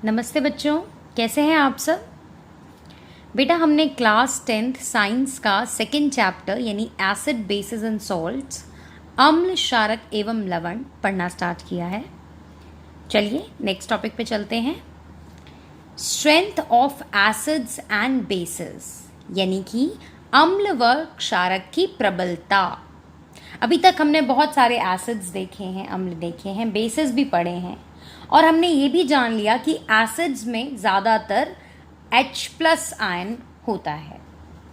नमस्ते बच्चों, कैसे हैं आप सब। बेटा हमने क्लास 10th साइंस का सेकंड चैप्टर यानी एसिड बेसिस एंड सॉल्ट्स अम्ल क्षारक एवं लवण पढ़ना स्टार्ट किया है। चलिए नेक्स्ट टॉपिक पे चलते हैं। Strength of acids and bases यानी कि अम्ल व क्षारक की प्रबलता। अभी तक हमने बहुत सारे एसिड्स देखे हैं, अम्ल देखे हैं, बेसिस भी पढ़े हैं और हमने ये भी जान लिया कि एसिड्स में ज़्यादातर H+ आयन होता है।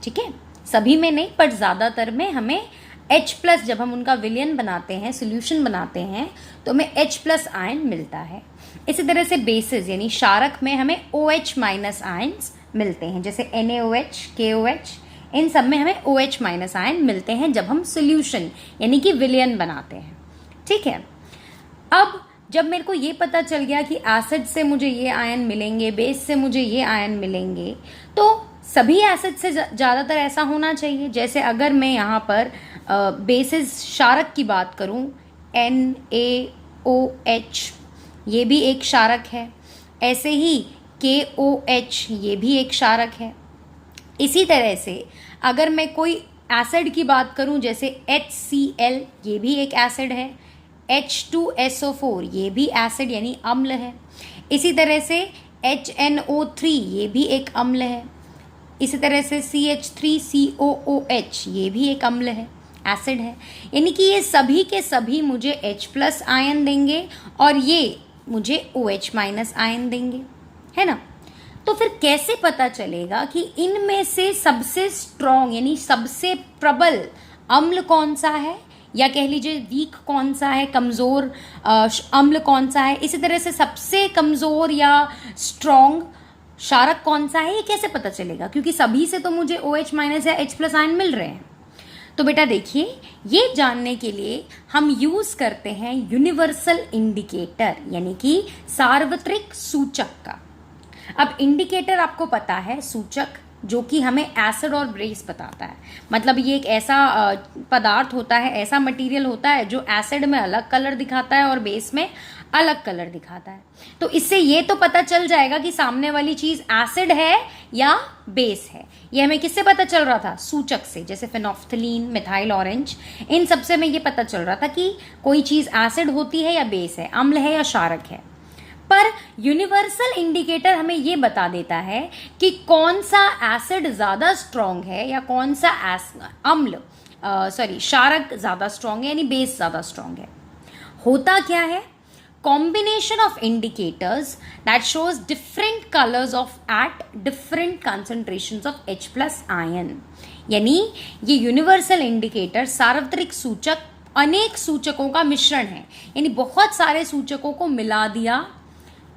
ठीक है, सभी में नहीं पर ज़्यादातर में हमें H+ जब हम उनका विलयन बनाते हैं, सॉल्यूशन बनाते हैं तो हमें H+ आयन मिलता है। इसी तरह से बेसिस यानी क्षारक में हमें OH- आयन्स मिलते हैं, जैसे NaOH, KOH, इन सब में हमें OH- आयन मिलते हैं जब हम सॉल्यूशन यानी कि विलयन बनाते हैं। ठीक है, अब जब मेरे को ये पता चल गया कि एसिड से मुझे ये आयन मिलेंगे, बेस से मुझे ये आयन मिलेंगे, तो सभी एसिड से ज़्यादातर ऐसा होना चाहिए। जैसे अगर मैं यहाँ पर बेसिस क्षारक की बात करूँ, NaOH ये भी एक क्षारक है, ऐसे ही KOH ये भी एक क्षारक है। इसी तरह से अगर मैं कोई एसिड की बात करूँ, जैसे HCl ये भी एक एसिड है, H2SO4 ये भी एसिड यानी अम्ल है। इसी तरह से HNO3 ये भी एक अम्ल है। इसी तरह से CH3COOH ये भी एक अम्ल है, एसिड है। यानी कि ये सभी के सभी मुझे H+ आयन देंगे और ये मुझे OH- आयन देंगे, है ना। तो फिर कैसे पता चलेगा कि इनमें से सबसे स्ट्रॉन्ग यानी सबसे प्रबल अम्ल कौन सा है, या कह लीजिए वीक कौन सा है, कमज़ोर अम्ल कौन सा है। इसी तरह से सबसे कमज़ोर या स्ट्रॉन्ग क्षारक कौन सा है, ये कैसे पता चलेगा, क्योंकि सभी से तो मुझे OH- या H+ आयन मिल रहे हैं। तो बेटा देखिए, ये जानने के लिए हम यूज़ करते हैं यूनिवर्सल इंडिकेटर यानी कि सार्वत्रिक सूचक का। अब इंडिकेटर आपको पता है, सूचक जो कि हमें एसिड और बेस बताता है। मतलब ये एक ऐसा पदार्थ होता है, ऐसा मटेरियल होता है जो एसिड में अलग कलर दिखाता है और बेस में अलग कलर दिखाता है। तो इससे ये तो पता चल जाएगा कि सामने वाली चीज एसिड है या बेस है। ये हमें किससे पता चल रहा था? सूचक से, जैसे फेनोफ्थलीन, मिथाइल ऑरेंज, इन सब से हमें ये पता चल रहा था कि कोई चीज एसिड होती है या बेस है, अम्ल है या क्षारक है। पर यूनिवर्सल इंडिकेटर हमें ये बता देता है कि कौन सा एसिड ज्यादा स्ट्रॉन्ग है या कौन सा क्षारक ज्यादा स्ट्रॉन्ग है यानी बेस ज्यादा स्ट्रॉन्ग है। होता क्या है? Combination of indicators that shows different colours of at different concentrations of H+ ion. यानी ये यूनिवर्सल इंडिकेटर सार्वत्रिक सूचक अनेक सूचकों का मिश्रण है, यानी बहुत सारे सूचकों को मिला दिया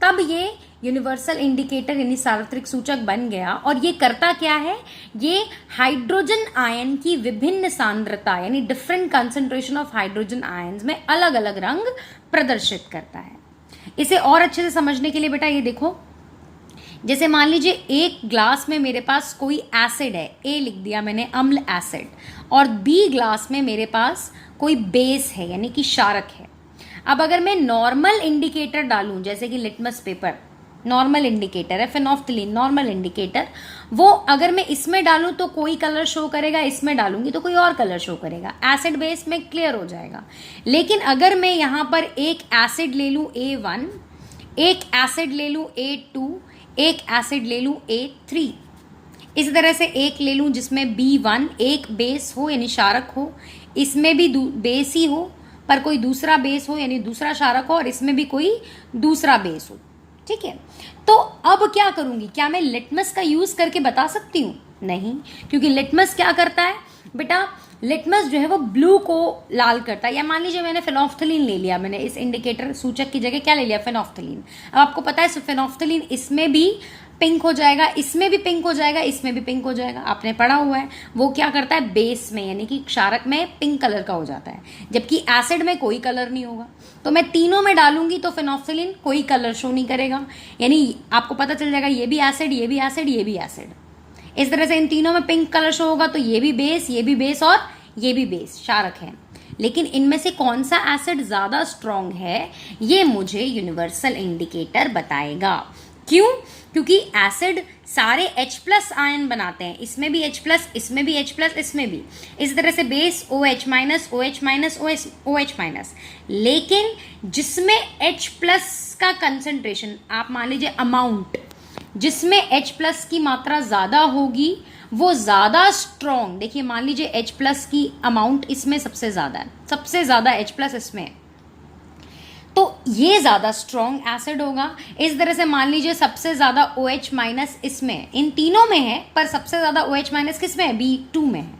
तब ये यूनिवर्सल इंडिकेटर यानी सार्वत्रिक सूचक बन गया। और ये करता क्या है? ये हाइड्रोजन आयन की विभिन्न सांद्रता यानी different concentration of hydrogen ions में अलग अलग रंग प्रदर्शित करता है। इसे और अच्छे से समझने के लिए बेटा ये देखो, जैसे मान लीजिए एक ग्लास में मेरे पास कोई एसिड है, A लिख दिया मैंने, अम्ल एसिड, और B ग्लास में मेरे पास कोई बेस है यानी कि क्षारक है। अब अगर मैं नॉर्मल इंडिकेटर डालूं, जैसे कि लिटमस पेपर नॉर्मल इंडिकेटर है, फेनोफ्थलीन नॉर्मल इंडिकेटर, वो अगर मैं इसमें डालूं तो कोई कलर शो करेगा, इसमें डालूंगी तो कोई और कलर शो करेगा, एसिड बेस में क्लियर हो जाएगा। लेकिन अगर मैं यहां पर एक एसिड ले लूं A1, एक एसिड ले लूं A2, एक एसिड ले लूं A3, इस तरह से एक ले लूं जिसमें B1 एक बेस हो यानी क्षारक हो, इसमें भी बेस ही हो पर कोई दूसरा बेस हो यानी दूसरा क्षारक हो, और इसमें भी कोई दूसरा बेस हो। ठीक है, तो अब क्या करूंगी? क्या मैं लिटमस का यूज करके बता सकती हूँ? नहीं, क्योंकि लिटमस क्या करता है बेटा? लिटमस जो है वो ब्लू को लाल करता है। या मान लीजिए मैंने फेनोफ्थलीन ले लिया, मैंने इस इंडिकेटर सूचक की जगह क्या ले लिया? फेनोफ्थलीन। अब आपको पता है फेनोफ्थलीन इसमें भी पिंक हो जाएगा, इसमें भी पिंक हो जाएगा, इसमें भी पिंक हो जाएगा, आपने पढ़ा हुआ है। वो क्या करता है? बेस में यानी कि क्षारक में पिंक कलर का हो जाता है, जबकि एसिड में कोई कलर नहीं होगा। तो मैं तीनों में डालूंगी तो फेनोफ्थलीन कोई कलर शो नहीं करेगा, यानी आपको पता चल जाएगा ये भी एसिड, ये भी एसिड, ये भी एसिड। इस तरह से इन तीनों में पिंक कलर शो होगा तो ये भी बेस, ये भी बेस और ये भी बेस क्षारक है। लेकिन इनमें से कौन सा एसिड ज्यादा स्ट्रॉन्ग है ये मुझे यूनिवर्सल इंडिकेटर बताएगा। क्यों? क्योंकि एसिड सारे H+ आयन बनाते हैं, इसमें भी H+, इसमें भी H+, इसमें भी। इस तरह से बेस OH-, OH-, OH-, लेकिन जिसमें H+ का कंसंट्रेशन, आप मान लीजिए अमाउंट, जिसमें H+ की मात्रा ज्यादा होगी वो ज्यादा स्ट्रॉन्ग, देखिए मान लीजिए H+ की अमाउंट इसमें सबसे ज्यादा है, सबसे ज्यादा H+ इसमें है, तो ये ज्यादा स्ट्रॉन्ग एसिड होगा। इस तरह से मान लीजिए सबसे ज्यादा OH- इसमें, इन तीनों में है, पर सबसे ज्यादा OH- किसमें है? B2 में है,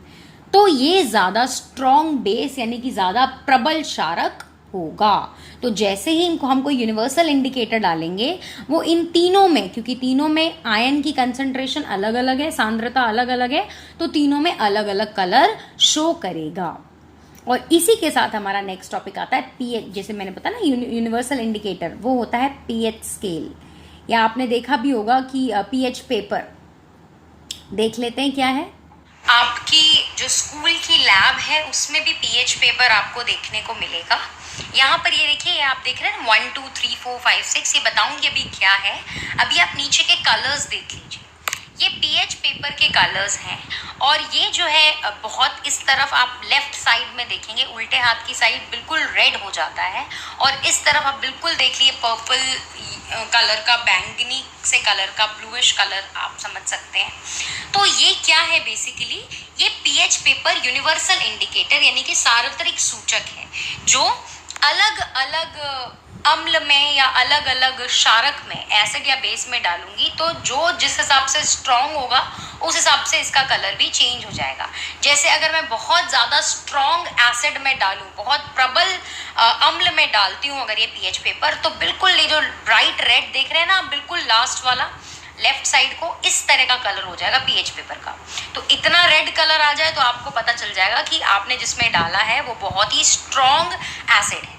तो ये ज्यादा स्ट्रॉन्ग बेस यानी कि ज्यादा प्रबल क्षारक होगा। तो जैसे ही हम कोई यूनिवर्सल इंडिकेटर डालेंगे वो इन तीनों में, क्योंकि तीनों में आयन की कंसंट्रेशन अलग अलग है, सांद्रता अलग अलग है, तो तीनों में अलग अलग कलर शो करेगा। और इसी के साथ हमारा नेक्स्ट टॉपिक आता है पीएच। जैसे मैंने बताया ना यूनिवर्सल इंडिकेटर, वो होता है पीएच स्केल, या आपने देखा भी होगा कि पीएच पेपर। देख लेते हैं क्या है। आपकी जो स्कूल की लैब है उसमें भी पीएच पेपर आपको देखने को मिलेगा। यहाँ पर ये देखिए, आप देख रहे हैं 1 2 3 4 5 6, ये बताऊंगी अभी क्या है। अभी आप नीचे के कलर्स देख लीजिए, ये पीएच पेपर के कलर्स हैं, और ये जो है बहुत, इस तरफ आप लेफ्ट साइड में देखेंगे, उल्टे हाथ की साइड बिल्कुल रेड हो जाता है, और इस तरफ आप बिल्कुल देख लिए पर्पल कलर का, बैंगनी से कलर का, ब्लूइश कलर आप समझ सकते हैं। तो ये क्या है बेसिकली, ये पीएच पेपर यूनिवर्सल इंडिकेटर यानी कि सार्वत्रिक सूचक है, जो अलग अलग अम्ल में या अलग अलग क्षारक में, एसिड या बेस में डालूंगी तो जो जिस हिसाब से स्ट्रॉन्ग होगा उस हिसाब से इसका कलर भी चेंज हो जाएगा। जैसे अगर मैं बहुत ज़्यादा स्ट्रॉन्ग एसिड में डालूं, बहुत प्रबल अम्ल में डालती हूँ अगर ये पीएच पेपर, तो बिल्कुल ये जो ब्राइट रेड देख रहे हैं ना, बिल्कुल लास्ट वाला लेफ्ट साइड को, इस तरह का कलर हो जाएगा पीएच पेपर का। तो इतना रेड कलर आ जाए तो आपको पता चल जाएगा कि आपने जिसमें डाला है वो बहुत ही स्ट्रॉन्ग एसिड है,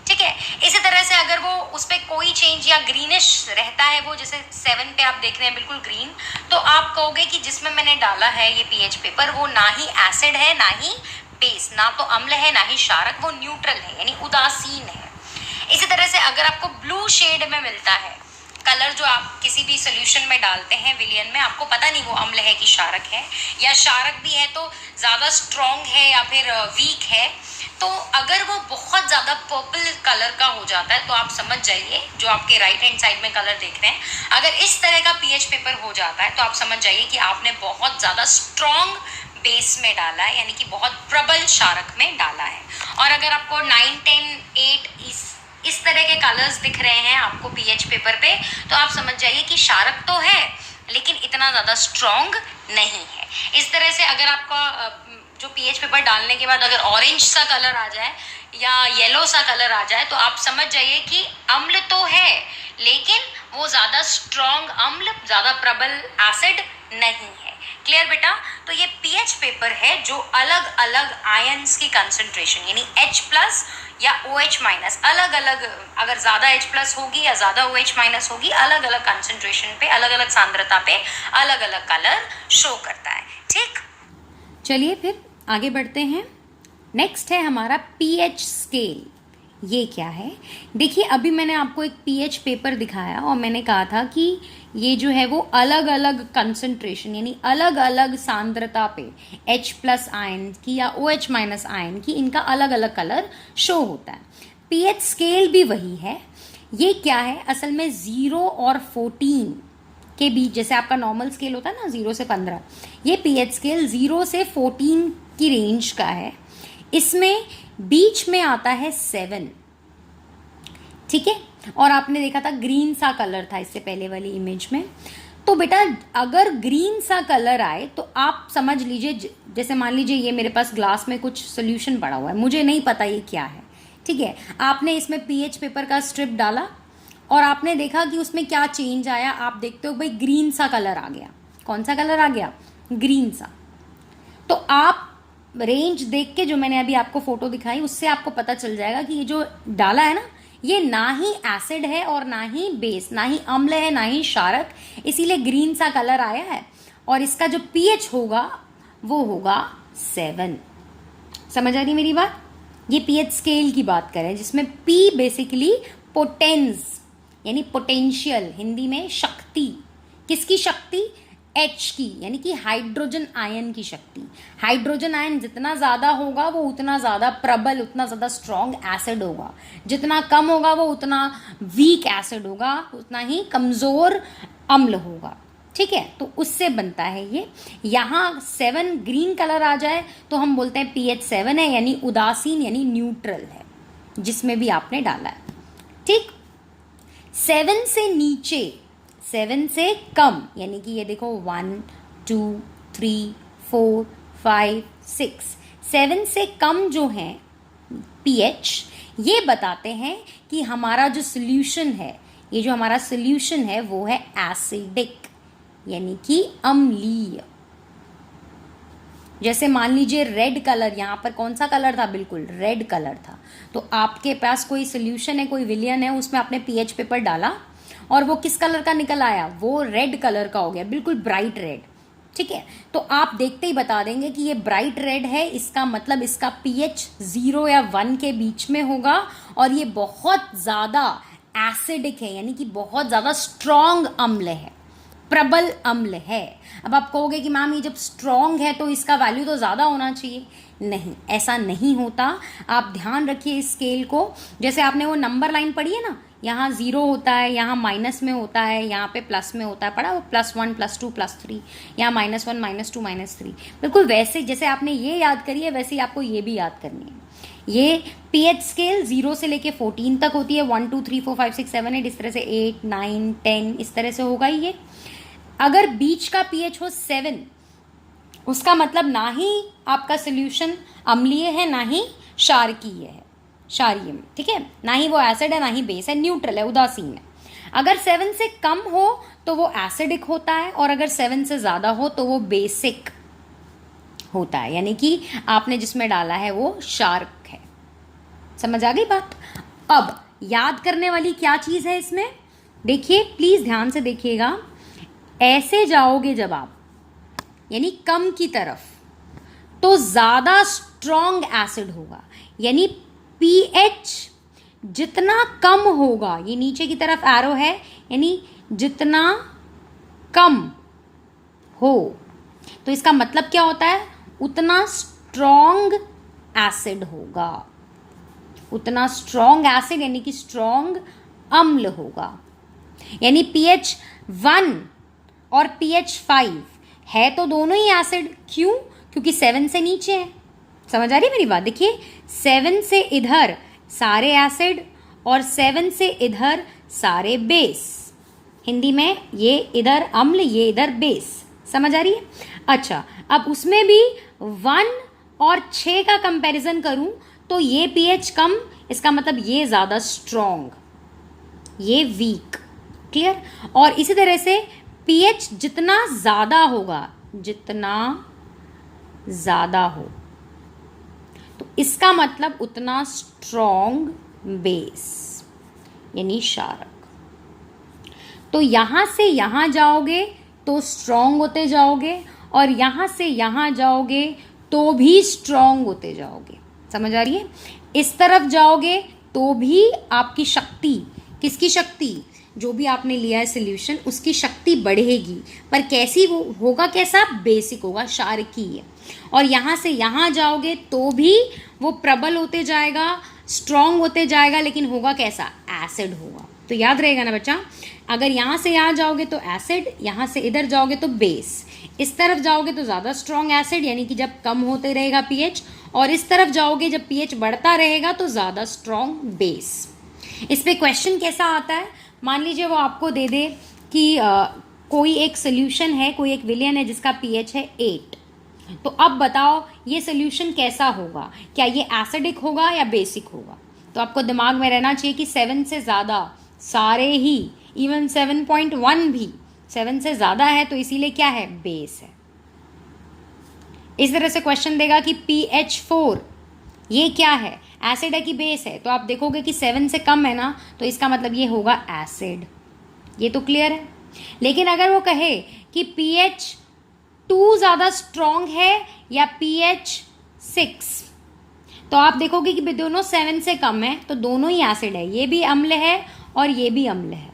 ठीक है। इसी तरह से अगर वो उस पर कोई चेंज या ग्रीनिश रहता है, वो जैसे 7 पे आप देख रहे हैं बिल्कुल ग्रीन, तो आप कहोगे कि जिसमें मैंने डाला है ये पीएच पेपर वो ना ही एसिड है ना ही बेस, ना तो अम्ल है ना ही क्षारक, वो न्यूट्रल है यानी उदासीन है। इसी तरह से अगर आपको ब्लू शेड में मिलता है कलर, जो आप किसी भी सोल्यूशन में डालते हैं विलियन में, आपको पता नहीं वो अम्ल है कि क्षारक है, या क्षारक भी है तो ज़्यादा स्ट्रॉन्ग है या फिर वीक है, तो अगर वो बहुत ज़्यादा पर्पल कलर का हो जाता है तो आप समझ जाइए, जो आपके राइट हैंड साइड में कलर देख रहे हैं, अगर इस तरह का पीएच पेपर हो जाता है तो आप समझ जाइए कि आपने बहुत ज़्यादा स्ट्रॉन्ग बेस में डाला है, यानी कि बहुत प्रबल क्षारक में डाला है। और अगर आपको 9 10 8 इस तरह के कलर्स दिख रहे हैं आपको पीएच पेपर पे, तो आप समझ जाइए कि क्षारक तो है लेकिन इतना ज़्यादा स्ट्रॉन्ग नहीं है। इस तरह से अगर आपका जो पीएच पेपर डालने के बाद अगर ऑरेंज सा कलर आ जाए या येलो सा कलर आ जाए, तो आप समझ जाइए कि अम्ल तो है लेकिन वो ज़्यादा स्ट्रॉन्ग अम्ल, ज़्यादा प्रबल एसिड नहीं है। क्लियर बेटा? तो ये पीएच पेपर है जो अलग अलग आयंस की कंसंट्रेशन यानी H+ या OH- अलग अलग, अगर ज़्यादा H+ होगी या ज़्यादा OH- होगी, अलग अलग कंसंट्रेशन पे, अलग अलग सांद्रता पे अलग अलग कलर शो करता है। ठीक, चलिए फिर आगे बढ़ते हैं। नेक्स्ट है हमारा पीएच स्केल। ये क्या है? देखिए अभी मैंने आपको एक पीएच पेपर दिखाया और मैंने कहा था कि ये जो है वो अलग अलग कंसंट्रेशन यानी अलग अलग सांद्रता पे H+ आयन की या OH- आयन की, इनका अलग अलग कलर शो होता है। पीएच स्केल भी वही है। ये क्या है? असल में 0 और 14 के बीच, जैसे आपका नॉर्मल स्केल होता है ना 0 से 15, ये पीएच स्केल 0 से 14 की रेंज का है। इसमें बीच में आता है 7, ठीक है। और आपने देखा था ग्रीन सा कलर था इससे पहले वाली इमेज में। तो बेटा अगर ग्रीन सा कलर आए तो आप समझ लीजिए, जैसे मान लीजिए ये मेरे पास ग्लास में कुछ सोल्यूशन पड़ा हुआ है, मुझे नहीं पता ये क्या है, ठीक है। आपने इसमें पीएच पेपर का स्ट्रिप डाला और आपने देखा कि उसमें क्या चेंज आया। आप देखते हो भाई ग्रीन सा कलर आ गया। कौन सा कलर आ गया? ग्रीन सा। तो आप रेंज देख के, जो मैंने अभी आपको फोटो दिखाई, उससे आपको पता चल जाएगा कि ये जो डाला है ना, ये ना ही एसिड है और ना ही बेस, ना ही अम्ल है ना ही क्षारक, इसीलिए ग्रीन सा कलर आया है। और इसका जो पीएच होगा वो होगा 7। समझ आ रही मेरी बात? ये पीएच स्केल की बात करें जिसमें पी बेसिकली पोटेंस, यानी पोटेंशियल, हिंदी में शक्ति। किसकी शक्ति? H की, यानी कि हाइड्रोजन आयन की शक्ति। हाइड्रोजन आयन जितना ज़्यादा होगा वो उतना ज़्यादा प्रबल, उतना ज़्यादा स्ट्रॉन्ग एसिड होगा। जितना कम होगा वो उतना वीक एसिड होगा, उतना ही कमज़ोर अम्ल होगा। ठीक है, तो उससे बनता है ये। यहाँ 7 ग्रीन कलर आ जाए तो हम बोलते हैं pH 7 है, यानी उदासीन, यानी न्यूट्रल है, जिसमें भी आपने डाला है। ठीक, 7 से नीचे, 7 से कम, यानी कि ये देखो 1 2 3 4 5 6, 7 से कम जो है pH, ये बताते हैं कि हमारा जो सोल्यूशन है, ये जो हमारा सोल्यूशन है वो है एसिडिक, यानी कि अम्लीय। जैसे मान लीजिए रेड कलर, यहाँ पर कौन सा कलर था? बिल्कुल रेड कलर था। तो आपके पास कोई सोल्यूशन है, कोई विलियन है, उसमें आपने पीएच पेपर डाला और वो किस कलर का निकल आया? वो रेड कलर का हो गया, बिल्कुल ब्राइट रेड। ठीक है, तो आप देखते ही बता देंगे कि ये ब्राइट रेड है, इसका मतलब इसका पीएच 0 या 1 के बीच में होगा और ये बहुत ज़्यादा एसिडिक है, यानी कि बहुत ज़्यादा स्ट्रॉन्ग अम्ल है, प्रबल अम्ल है। अब आप कहोगे कि मैम ये जब स्ट्रॉन्ग है तो इसका वैल्यू तो ज़्यादा होना चाहिए। नहीं, ऐसा नहीं होता। आप ध्यान रखिए इस स्केल को। जैसे आपने वो नंबर लाइन पढ़ी है ना, यहाँ 0 होता है, यहाँ माइनस में होता है, यहाँ पे प्लस में होता है, पढ़ा वो +1 +2 +3, यहाँ -1 -2 -3। बिल्कुल वैसे जैसे आपने ये याद करी है वैसे ही आपको ये भी याद करनी है। ये पीएच स्केल 0 से लेके 14 तक होती है, 1 2 3 4 5 6 7 8, इस तरह से 8 9 10 इस तरह से होगा ये। अगर बीच का पीएच हो 7, उसका मतलब ना ही आपका सोल्यूशन अम्लीय है ना ही क्षारकीय है, क्षारीय में। ठीक है, ना ही वो एसिड है ना ही बेस है, न्यूट्रल है, उदासीन है। अगर 7 से कम हो तो वो एसिडिक होता है और अगर 7 से ज़्यादा हो तो वो बेसिक होता है, यानी कि आपने जिसमें डाला है वो क्षारक है। समझ आ गई बात? अब याद करने वाली क्या चीज़ है इसमें? देखिए प्लीज़ ध्यान से देखिएगा। ऐसे जाओगे जब आप, यानी कम की तरफ, तो ज़्यादा स्ट्रॉन्ग एसिड होगा, यानी पीएच जितना कम होगा, ये नीचे की तरफ एरो है, यानी जितना कम हो तो इसका मतलब क्या होता है? उतना स्ट्रॉन्ग एसिड होगा, उतना स्ट्रॉन्ग एसिड यानी कि स्ट्रॉन्ग अम्ल होगा। यानी pH 1 और pH 5 है तो दोनों ही एसिड। क्यों? क्योंकि 7 से नीचे है। समझ आ रही है मेरी बात? देखिए 7 से इधर सारे एसिड और 7 से इधर सारे बेस। हिंदी में ये इधर अम्ल, ये इधर बेस। समझ आ रही है? अच्छा, अब उसमें भी 1 और 6 का कंपैरिजन करूं तो ये pH कम, इसका मतलब ये ज़्यादा स्ट्रॉन्ग, ये वीक। क्लियर? और इसी तरह से pH जितना ज़्यादा होगा, जितना ज़्यादा हो तो इसका मतलब उतना स्ट्रॉन्ग बेस, यानी क्षारक। तो यहाँ से यहाँ जाओगे तो स्ट्रॉन्ग होते जाओगे और यहाँ से यहाँ जाओगे तो भी स्ट्रॉन्ग होते जाओगे। समझ आ रही है? इस तरफ जाओगे तो भी आपकी शक्ति, किसकी शक्ति? जो भी आपने लिया है सोल्यूशन उसकी शक्ति बढ़ेगी, पर कैसी वो होगा? कैसा? बेसिक होगा, क्षारकीय। और यहाँ से यहाँ जाओगे तो भी वो प्रबल होते जाएगा, स्ट्रॉन्ग होते जाएगा, लेकिन होगा कैसा? एसिड होगा। तो याद रहेगा ना बच्चा? अगर यहाँ से यहाँ जाओगे तो एसिड, यहाँ से इधर जाओगे तो बेस, इस तरफ जाओगे तो ज़्यादा स्ट्रॉन्ग एसिड यानी कि जब कम होते रहेगा पीएच, और इस तरफ जाओगे जब पीएच बढ़ता रहेगा तो ज़्यादा स्ट्रॉन्ग बेस। इस पे क्वेश्चन कैसा आता है? मान लीजिए वो आपको दे दे कि कोई एक सोल्यूशन है, कोई एक विलियन है जिसका पीएच है 8, तो अब बताओ ये सोल्यूशन कैसा होगा? क्या ये एसिडिक होगा या बेसिक होगा? तो आपको दिमाग में रहना चाहिए कि 7 से ज़्यादा सारे ही, इवन 7.1 भी 7 से ज़्यादा है तो इसीलिए क्या है? बेस है। इस तरह से क्वेश्चन देगा कि pH 4 ये क्या है? एसिड है कि बेस है? तो आप देखोगे कि 7 से कम है ना, तो इसका मतलब ये होगा एसिड। ये तो क्लियर है। लेकिन अगर वो कहे कि pH 2 ज़्यादा स्ट्रॉन्ग है या pH 6, तो आप देखोगे कि दोनों 7 से कम है तो दोनों ही एसिड है। ये भी अम्ल है और ये भी अम्ल है।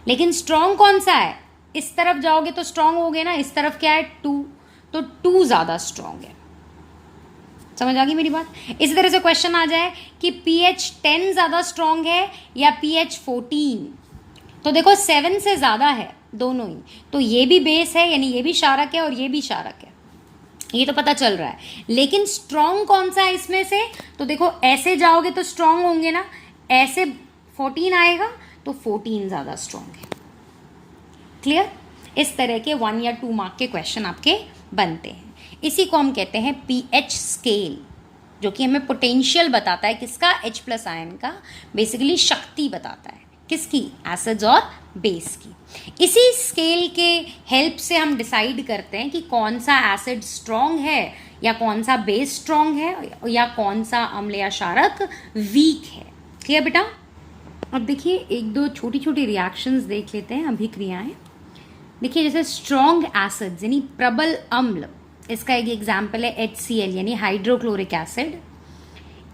लेकिन स्ट्रॉन्ग कौन सा है? इस तरफ जाओगे तो स्ट्रॉन्ग हो गए ना, इस तरफ क्या है 2, तो 2 ज़्यादा स्ट्रॉन्ग है। समझ आ गई मेरी बात? इसी तरह से क्वेश्चन आ जाए कि pH 10 ज़्यादा स्ट्रॉन्ग है या pH 14, तो देखो 7 से ज़्यादा है दोनों ही, तो ये भी बेस है यानी ये भी क्षारक है और ये भी क्षारक है, ये तो पता चल रहा है। लेकिन स्ट्रॉन्ग कौन सा है इसमें से? तो देखो ऐसे जाओगे तो स्ट्रॉन्ग होंगे ना, ऐसे 14 आएगा तो 14 ज़्यादा स्ट्रॉन्ग है। क्लियर? इस तरह के 1 या 2 मार्क के क्वेश्चन आपके बनते हैं। इसी को हम कहते हैं pH स्केल, जो कि हमें पोटेंशियल बताता है किसका? H+ आयन का, बेसिकली शक्ति बताता है किसकी? एसिड्स और बेस की। इसी स्केल के हेल्प से हम डिसाइड करते हैं कि कौन सा एसिड स्ट्रॉन्ग है या कौन सा बेस स्ट्रॉन्ग है या कौन सा अम्ल या क्षारक वीक है। क्लियर बेटा? अब देखिए एक दो छोटी छोटी रिएक्शंस देख लेते हैं, अभिक्रियाएं। देखिए जैसे स्ट्रॉन्ग एसिड्स यानी प्रबल अम्ल, इसका एक एग्जाम्पल है HCl यानी हाइड्रोक्लोरिक एसिड।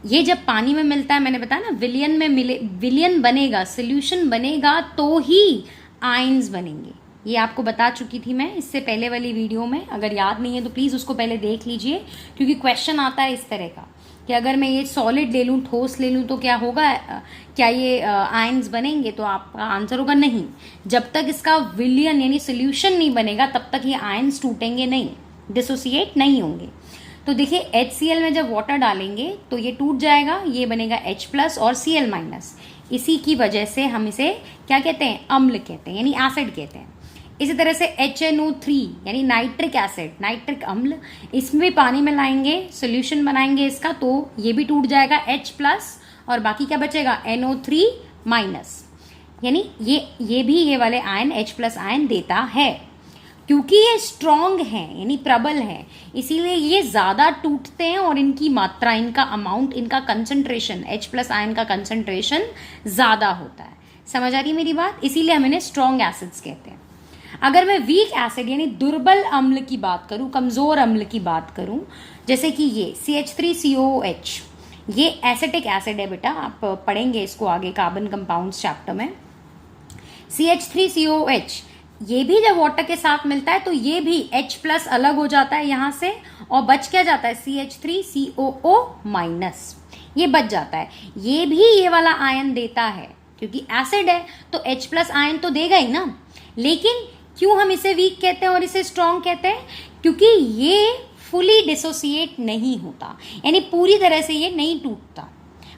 ये जब पानी में मिलता है, मैंने बताया ना विलियन में मिले, विलियन बनेगा, सोल्यूशन बनेगा तो ही आयंस बनेंगे। ये आपको बता चुकी थी मैं इससे पहले वाली वीडियो में, अगर याद नहीं है तो प्लीज़ उसको पहले देख लीजिए, क्योंकि क्वेश्चन आता है इस तरह का कि अगर मैं ये सॉलिड ले लूँ, ठोस ले लूँ तो क्या होगा, क्या ये आयंस बनेंगे? तो आपका आंसर होगा नहीं। जब तक इसका विलियन यानी सोल्यूशन नहीं बनेगा तब तक ये आयंस टूटेंगे नहीं, डिसोसिएट नहीं होंगे। तो देखिए HCl में जब वाटर डालेंगे तो ये टूट जाएगा, ये बनेगा H+ और Cl-। इसी की वजह से हम इसे क्या कहते हैं? अम्ल कहते हैं यानी एसिड कहते हैं। इसी तरह से HNO3 यानी नाइट्रिक एसिड, नाइट्रिक अम्ल, इसमें भी पानी में लाएंगे, सोल्यूशन बनाएंगे इसका, तो ये भी टूट जाएगा H+ और बाकी क्या बचेगा? NO3-, यानी ये भी ये वाले आयन H+ आयन देता है। क्योंकि ये स्ट्रॉन्ग हैं यानी प्रबल हैं, इसीलिए ये ज़्यादा टूटते हैं और इनकी मात्रा, इनका अमाउंट, इनका कंसंट्रेशन, H+ आयन का कंसंट्रेशन ज़्यादा होता है। समझ आ रही है मेरी बात? इसीलिए हम इन्हें स्ट्रॉन्ग एसिड्स कहते हैं। अगर मैं वीक एसिड यानी दुर्बल अम्ल की बात करूं, कमज़ोर अम्ल की बात करूं, जैसे कि ये CH3COOH, ये एसिटिक एसिड है बेटा, आप पढ़ेंगे इसको आगे कार्बन कंपाउंड्स चैप्टर में। CH3COOH ये भी जब वाटर के साथ मिलता है तो ये भी H+ अलग हो जाता है यहाँ से और बच क्या जाता है? CH3COO-, ये बच जाता है। ये भी ये वाला आयन देता है, क्योंकि एसिड है तो H+ आयन तो देगा ही ना। लेकिन क्यों हम इसे वीक कहते हैं और इसे स्ट्रॉन्ग कहते हैं? क्योंकि ये फुली डिसोसिएट नहीं होता, यानी पूरी तरह से ये नहीं टूटता,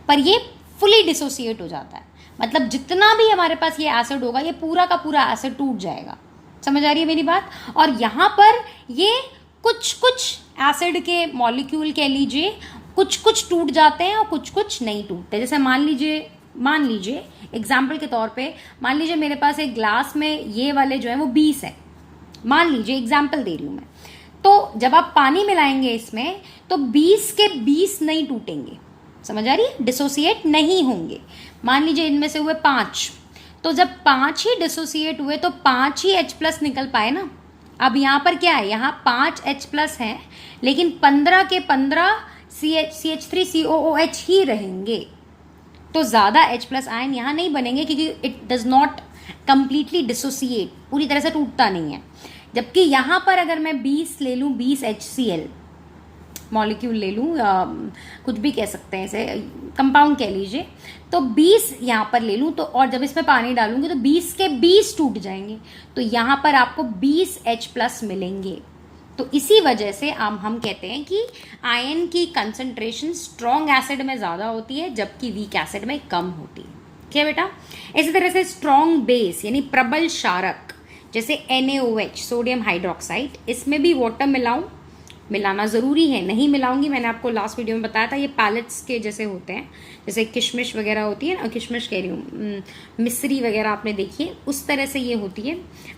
पर ये फुली डिसोसिएट हो जाता है। मतलब जितना भी हमारे पास ये एसिड होगा, ये पूरा का पूरा एसिड टूट जाएगा। समझ आ रही है मेरी बात? और यहाँ पर ये कुछ कुछ एसिड के मॉलिक्यूल कह लीजिए, कुछ कुछ टूट जाते हैं और कुछ कुछ नहीं टूटते। जैसे मान लीजिए एग्जाम्पल के तौर पे, मान लीजिए मेरे पास एक ग्लास में ये वाले जो है वो 20 है, मान लीजिए, एग्जाम्पल दे रही हूँ मैं। तो जब आप पानी मिलाएंगे इसमें तो 20 के 20 नहीं टूटेंगे। समझ आ रही है? डिसोसिएट नहीं होंगे। मान लीजिए इनमें से हुए 5, तो जब 5 ही डिसोसिएट हुए तो 5 ही H+ निकल पाए ना। अब यहाँ पर क्या है? यहाँ 5 H+ हैं, लेकिन 15 के 15 CH3COOH ही रहेंगे, तो ज़्यादा H+ आयन यहाँ नहीं बनेंगे, क्योंकि it does not completely dissociate, पूरी तरह से टूटता नहीं है। जबकि यहाँ पर अगर मैं 20 ले लूँ, 20 HCl मॉलिक्यूल ले लूँ, कुछ भी कह सकते हैं इसे, कंपाउंड कह लीजिए, तो 20 यहाँ पर ले लूँ, तो और जब इसमें पानी डालूंगी तो 20 के 20 टूट जाएंगे, तो यहाँ पर आपको 20 H+ मिलेंगे। तो इसी वजह से हम कहते हैं कि आयन की कंसंट्रेशन स्ट्रॉन्ग एसिड में ज़्यादा होती है, जबकि वीक एसिड में कम होती है। क्या बेटा? इसी तरह से स्ट्रॉन्ग बेस यानी प्रबल क्षारक, जैसे NaOH, सोडियम हाइड्रोक्साइड, इसमें भी वाटर मिलाना ज़रूरी है। नहीं मिलाऊंगी, मैंने आपको लास्ट वीडियो में बताया था, ये पैलेट्स के जैसे होते हैं, जैसे किशमिश वगैरह होती है ना, किशमिश कह रही हूँ, मिश्री वगैरह आपने देखी है, उस तरह से ये होती है।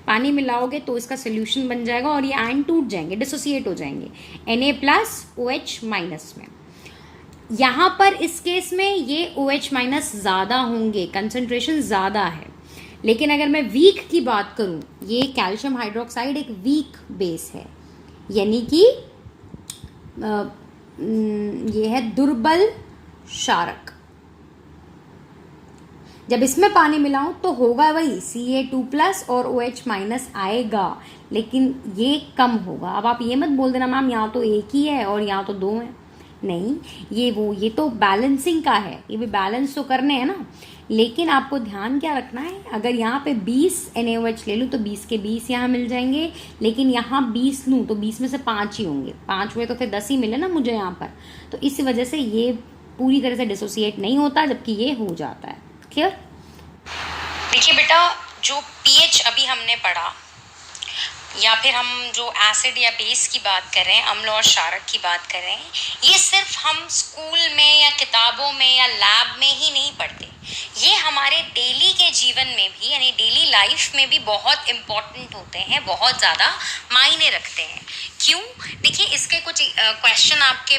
पानी मिलाओगे तो इसका सोल्यूशन बन जाएगा और ये आयन टूट जाएंगे, डिसोसिएट हो जाएंगे Na+OH- में। यहाँ पर इस केस में ये OH- ज़्यादा होंगे, कंसंट्रेशन ज़्यादा है। लेकिन अगर मैं वीक की बात करूँ, ये कैल्शियम हाइड्रोक्साइड एक वीक बेस है, यानी कि ये है दुर्बल क्षारक। जब इसमें पानी मिलाऊं तो होगा वही Ca2+ और OH- आएगा, लेकिन ये कम होगा। अब आप ये मत बोल देना मैम यहाँ तो एक ही है और यहाँ तो दो हैं, नहीं, ये तो बैलेंसिंग का है, ये भी बैलेंस तो करने हैं ना। लेकिन आपको ध्यान क्या रखना है, अगर यहाँ पे 20 NaOH ले लूँ तो 20 के 20 यहाँ मिल जाएंगे, लेकिन यहाँ 20 लूँ तो 20 में से 5 ही होंगे, 5 हुए तो फिर 10 ही मिले ना मुझे यहाँ पर। तो इस वजह से ये पूरी तरह से डिसोसिएट नहीं होता, जबकि ये हो जाता है। क्लियर? देखिए बेटा, जो पीएच अभी हमने पढ़ा, या फिर हम जो एसिड या बेस की बात कर रहे हैं, अम्ल और क्षारक की बात कर रहे हैं, ये सिर्फ हम स्कूल में या किताबों में या लैब में ही नहीं पढ़ते, ये हमारे डेली के जीवन में भी, यानी डेली लाइफ में भी बहुत इम्पोर्टेंट होते हैं, बहुत ज़्यादा मायने रखते हैं। क्यों? देखिए, इसके कुछ क्वेश्चन आपके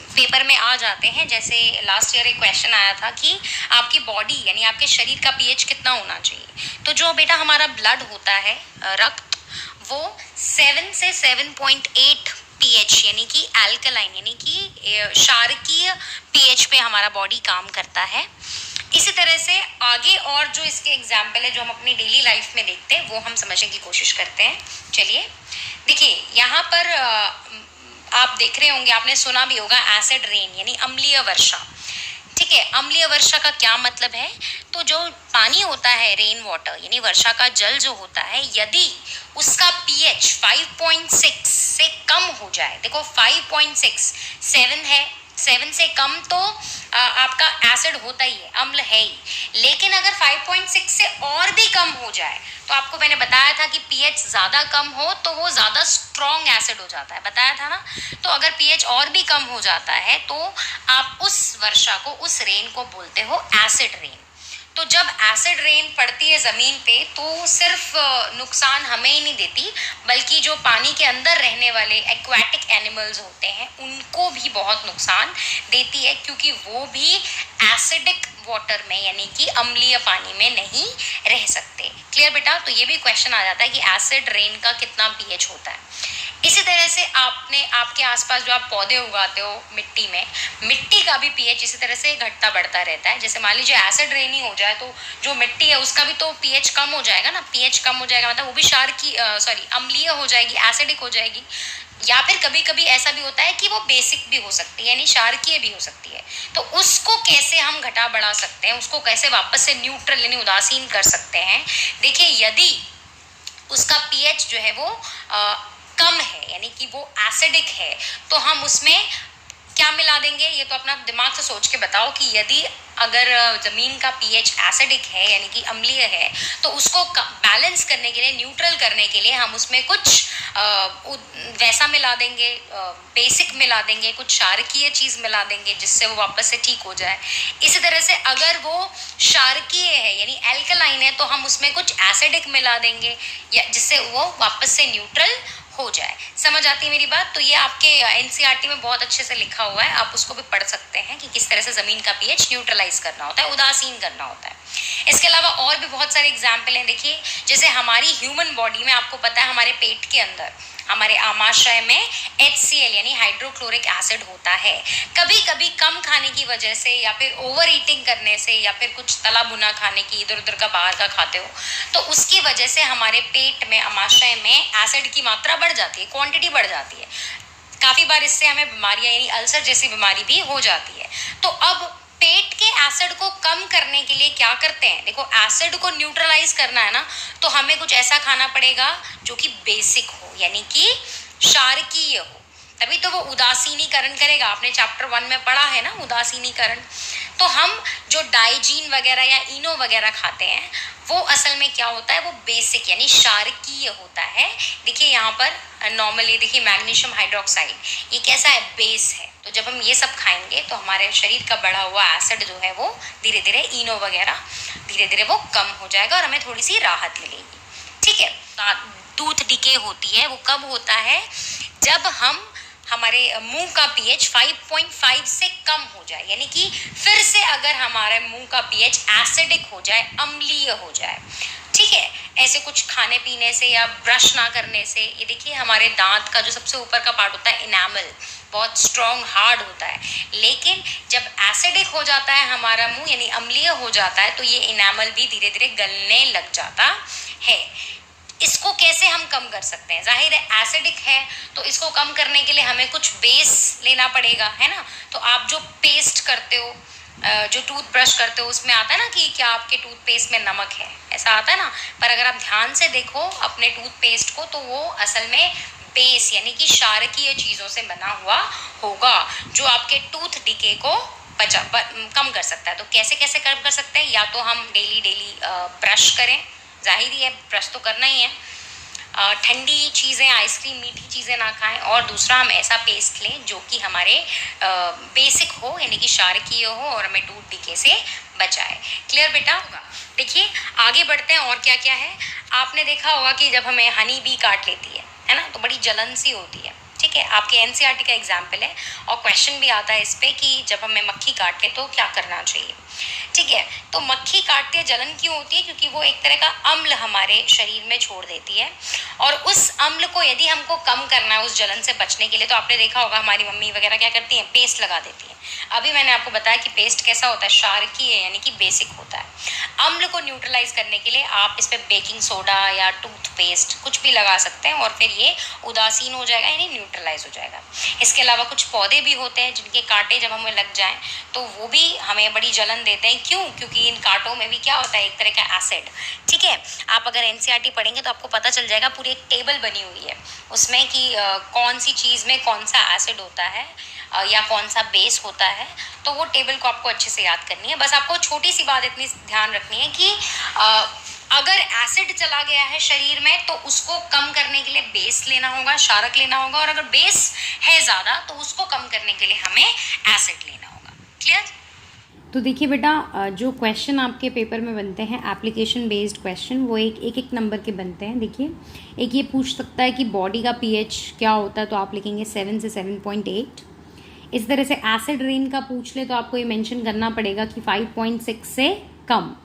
पेपर में आ जाते हैं। जैसे लास्ट ईयर एक क्वेश्चन आया था कि आपकी बॉडी यानी आपके शरीर का पीएच कितना होना चाहिए। तो जो बेटा हमारा ब्लड होता है, रक्त, वो 7 से 7.8 पीएच यानी कि एल्कलाइन यानी कि क्षारकीय पीएच पे हमारा बॉडी काम करता है। इसी तरह से आगे और जो इसके एग्जाम्पल है जो हम अपनी डेली लाइफ में देखते हैं वो हम समझने की कोशिश करते हैं। चलिए देखिए, यहाँ पर आप देख रहे होंगे, आपने सुना भी होगा एसिड रेन यानी अम्लीय वर्षा। ठीक है, अम्लीय वर्षा का क्या मतलब है? तो जो पानी होता है, रेन वाटर यानी वर्षा का जल जो होता है, यदि उसका पीएच 5.6 से कम हो जाए, देखो 5.6, 7 है, 7 से कम तो आपका एसिड होता ही है, अम्ल है ही, लेकिन अगर 5.6 से और भी कम हो जाए, तो आपको मैंने बताया था कि पीएच ज़्यादा कम हो तो वो ज़्यादा स्ट्रॉन्ग एसिड हो जाता है, बताया था ना। तो अगर पीएच और भी कम हो जाता है तो आप उस वर्षा को, उस रेन को बोलते हो एसिड रेन। तो जब एसिड रेन पड़ती है ज़मीन पे तो सिर्फ नुकसान हमें ही नहीं देती, बल्कि जो पानी के अंदर रहने वाले एक्वाटिक एनिमल्स होते हैं उनको भी बहुत नुकसान देती है, क्योंकि वो भी एसिडिक वाटर में यानी कि अम्लीय पानी में नहीं रह सकते। क्लियर बेटा? तो ये भी क्वेश्चन आ जाता है कि एसिड रेन का कितना पीएच होता है। इसी तरह से आपके आसपास जो आप पौधे उगाते हो मिट्टी में, मिट्टी का भी पीएच इसी तरह से घटता बढ़ता रहता है। जैसे मान लीजिए एसिड रेन ही हो जाए तो जो मिट्टी है उसका भी तो पीएच कम हो जाएगा ना। पीएच कम हो जाएगा मतलब वो भी अम्लीय हो जाएगी, एसिडिक हो जाएगी। या फिर कभी कभी ऐसा भी होता है कि वो बेसिक भी हो सकती है यानी क्षारकीय भी हो सकती है। तो उसको कैसे हम घटा बढ़ा सकते हैं, उसको कैसे वापस से न्यूट्रल यानी उदासीन कर सकते हैं? देखिए, यदि उसका पीएच जो है वो कम है यानी कि वो एसिडिक है, तो हम उसमें क्या मिला देंगे? ये तो अपना दिमाग से सोच के बताओ कि यदि अगर ज़मीन का पीएच एसिडिक है यानी कि अम्लीय है, तो उसको बैलेंस करने के लिए, न्यूट्रल करने के लिए हम उसमें कुछ वैसा मिला देंगे, बेसिक मिला देंगे, कुछ क्षारकीय चीज़ मिला देंगे जिससे वो वापस से ठीक हो जाए। इसी तरह से अगर वो क्षारकीय है यानी एल्कलाइन है, तो हम उसमें कुछ एसिडिक मिला देंगे या जिससे वो वापस से न्यूट्रल हो जाए। समझ आती है मेरी बात? तो ये आपके एनसीईआरटी में बहुत अच्छे से लिखा हुआ है, आप उसको भी पढ़ सकते हैं कि किस तरह से ज़मीन का पीएच न्यूट्रलाइज करना होता है, उदासीन करना होता है। इसके अलावा और भी बहुत सारे एग्जाम्पल हैं। देखिए, जैसे हमारी ह्यूमन बॉडी में आपको पता है हमारे पेट के अंदर, हमारे आमाशय में HCl यानी हाइड्रोक्लोरिक एसिड होता है। कभी कभी कम खाने की वजह से या फिर ओवर ईटिंग करने से या फिर कुछ तला भुना खाने की, इधर उधर का बाहर का खाते हो, तो उसकी वजह से हमारे पेट में, आमाशय में एसिड की मात्रा बढ़ जाती है, क्वांटिटी बढ़ जाती है। काफ़ी बार इससे हमें बीमारियां यानी अल्सर जैसी बीमारी भी हो जाती है। तो अब पेट के एसिड को कम करने के लिए क्या करते हैं? देखो, एसिड को न्यूट्रलाइज करना है ना, तो हमें कुछ ऐसा खाना पड़ेगा जो कि बेसिक हो यानी कि क्षारकीय हो, तभी तो वो उदासीनीकरण करेगा। आपने चैप्टर 1 में पढ़ा है ना उदासीनीकरण। तो हम जो डाइजीन वगैरह या इनो वगैरह खाते हैं वो असल में क्या होता है? वो बेसिक यानी क्षारकीय होता है। देखिए यहाँ पर नॉर्मली देखिए मैग्नीशियम हाइड्रोक्साइड, ये कैसा है? बेस है। तो जब हम ये सब खाएंगे तो हमारे शरीर का बढ़ा हुआ एसिड जो है वो धीरे धीरे, इनो वगैरह धीरे धीरे वो कम हो जाएगा और हमें थोड़ी सी राहत मिलेगी। ठीक है, टूथ डिके होती है, वो कब होता है? जब हमारे मुंह का पीएच 5.5 से कम हो जाए, यानी कि फिर से अगर हमारे मुंह का पीएच एसिडिक हो जाए, अम्लीय हो जाए। ठीक है, ऐसे कुछ खाने पीने से या ब्रश ना करने से। ये देखिए हमारे दांत का जो सबसे ऊपर का पार्ट होता है इनामल, बहुत स्ट्रॉन्ग हार्ड होता है। लेकिन जब एसिडिक हो जाता है हमारा मुंह, यानी अम्लीय हो जाता है, तो ये इनामल भी धीरे धीरे गलने लग जाता है। इसको कैसे हम कम कर सकते हैं? जाहिर है एसिडिक है तो इसको कम करने के लिए हमें कुछ बेस लेना पड़ेगा, है ना। तो आप जो पेस्ट करते हो, जो टूथ ब्रश करते हो, उसमें आता है ना कि क्या आपके टूथपेस्ट में नमक है, ऐसा आता है ना। पर अगर आप ध्यान से देखो अपने टूथपेस्ट को, तो वो असल में बेस यानी कि क्षारकीय चीज़ों से बना हुआ होगा, जो आपके टूथ डिके को कम कर सकता है। तो कैसे कैसे कम कर सकते हैं? या तो हम डेली ब्रश करें, जाहिर ही है ब्रश तो करना ही है। ठंडी चीज़ें, आइसक्रीम, मीठी चीज़ें ना खाएं। और दूसरा, हम ऐसा पेस्ट लें जो कि हमारे बेसिक हो, यानी कि क्षारकीय हो और हमें टूथ डिके से बचाए। क्लियर बेटा? होगा। देखिए आगे बढ़ते हैं, और क्या क्या है। आपने देखा होगा कि जब हमें हनी बी काट लेती है ना, तो बड़ी जलन सी होती है। ठीक है, आपके एनसीईआरटी का एग्जाम्पल है, और क्वेश्चन भी आता है इस पे कि जब हमें मक्खी काट ले तो क्या करना चाहिए। ठीक है, तो मक्खी काटते जलन क्यों होती है? क्योंकि वो एक तरह का अम्ल हमारे शरीर में छोड़ देती है, और उस अम्ल को यदि हमको कम करना है, उस जलन से बचने के लिए, तो आपने देखा होगा हमारी मम्मी वगैरह क्या करती हैं, पेस्ट लगा देती हैं। अभी मैंने आपको बताया कि पेस्ट कैसा होता है, क्षारकीय यानी कि बेसिक होता है। अम्ल को न्यूट्रलाइज करने के लिए आप इस पर बेकिंग सोडा या टूथपेस्ट कुछ भी लगा सकते हैं, और फिर ये उदासीन हो जाएगा, यानी न्यूट्रलाइज हो जाएगा। इसके अलावा कुछ पौधे भी होते हैं जिनके कांटे जब हमें लग जाएं तो वो भी हमें बड़ी जलन देते हैं। क्यों? क्योंकि इन कांटों में भी क्या होता है, एक तरह का एसिड। ठीक है, आप अगर एनसीईआरटी पढ़ेंगे तो आपको पता चल जाएगा, पूरी एक टेबल बनी हुई है उसमें कि कौन सी चीज़ में कौन सा एसिड होता है या कौन सा बेस होता है। तो वो टेबल को आपको अच्छे से याद करनी है। बस आपको छोटी सी बात इतनी ध्यान रखनी है कि अगर एसिड चला गया है शरीर में तो उसको कम करने के लिए बेस लेना होगा, क्षारक लेना होगा, और अगर बेस है ज़्यादा तो उसको कम करने के लिए हमें एसिड लेना होगा। क्लियर? तो देखिए बेटा, जो क्वेश्चन आपके पेपर में बनते हैं एप्लीकेशन बेस्ड क्वेश्चन, वो एक नंबर के बनते हैं। देखिए, एक ये पूछ सकता है कि बॉडी का पीएच क्या होता है, तो आप लिखेंगे 7 से 7.8। इस तरह से एसिड रेन का पूछ ले तो आपको ये मेंशन करना पड़ेगा कि 5.6 से कम।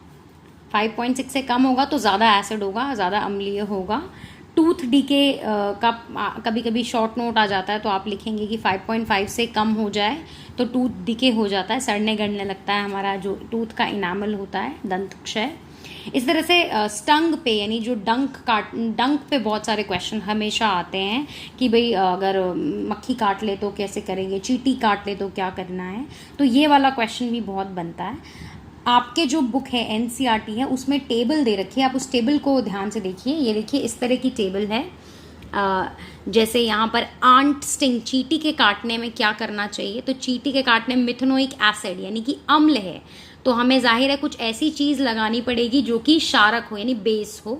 5.6 से कम होगा तो ज़्यादा एसिड होगा, ज़्यादा अम्लीय होगा। टूथ डीके का कभी कभी शॉर्ट नोट आ जाता है, तो आप लिखेंगे कि 5.5 से कम हो जाए तो टूथ डीके हो जाता है, सड़ने गड़ने लगता है हमारा जो टूथ का इनामल होता है, दंत क्षय। इस तरह से स्टंग पे, यानी जो डंक पे बहुत सारे क्वेश्चन हमेशा आते हैं कि भाई अगर मक्खी काट ले तो कैसे करेंगे, चींटी काट ले तो क्या करना है। तो ये वाला क्वेश्चन भी बहुत बनता है। आपके जो बुक है एनसीईआरटी है, उसमें टेबल दे रखी है, आप उस टेबल को ध्यान से देखिए। ये देखिए, इस तरह की टेबल है। जैसे यहाँ पर आंट स्टिंग, चींटी के काटने में क्या करना चाहिए, तो चींटी के काटने में मिथेनोइक एसिड यानी कि अम्ल है, तो हमें जाहिर है कुछ ऐसी चीज़ लगानी पड़ेगी जो कि क्षारक हो, यानी बेस हो।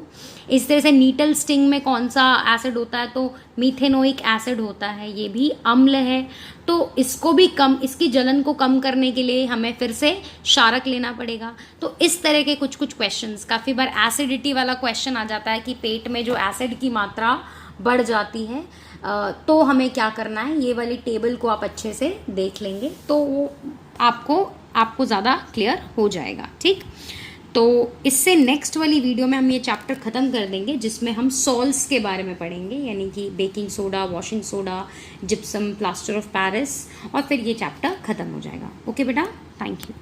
इस तरह से नीटल स्टिंग में कौन सा एसिड होता है, तो मीथेनोइक एसिड होता है, ये भी अम्ल है। तो इसको भी कम, इसकी जलन को कम करने के लिए हमें फिर से क्षारक लेना पड़ेगा। तो इस तरह के कुछ कुछ क्वेश्चंस, काफ़ी बार एसिडिटी वाला क्वेश्चन आ जाता है कि पेट में जो एसिड की मात्रा बढ़ जाती है, तो हमें क्या करना है। ये वाली टेबल को आप अच्छे से देख लेंगे तो वो आपको ज़्यादा क्लियर हो जाएगा। ठीक, तो इससे नेक्स्ट वाली वीडियो में हम ये चैप्टर ख़त्म कर देंगे, जिसमें हम सॉल्ट्स के बारे में पढ़ेंगे, यानी कि baking soda, washing soda, gypsum, plaster of Paris, और फिर ये चैप्टर ख़त्म हो जाएगा। ओके बेटा, थैंक यू।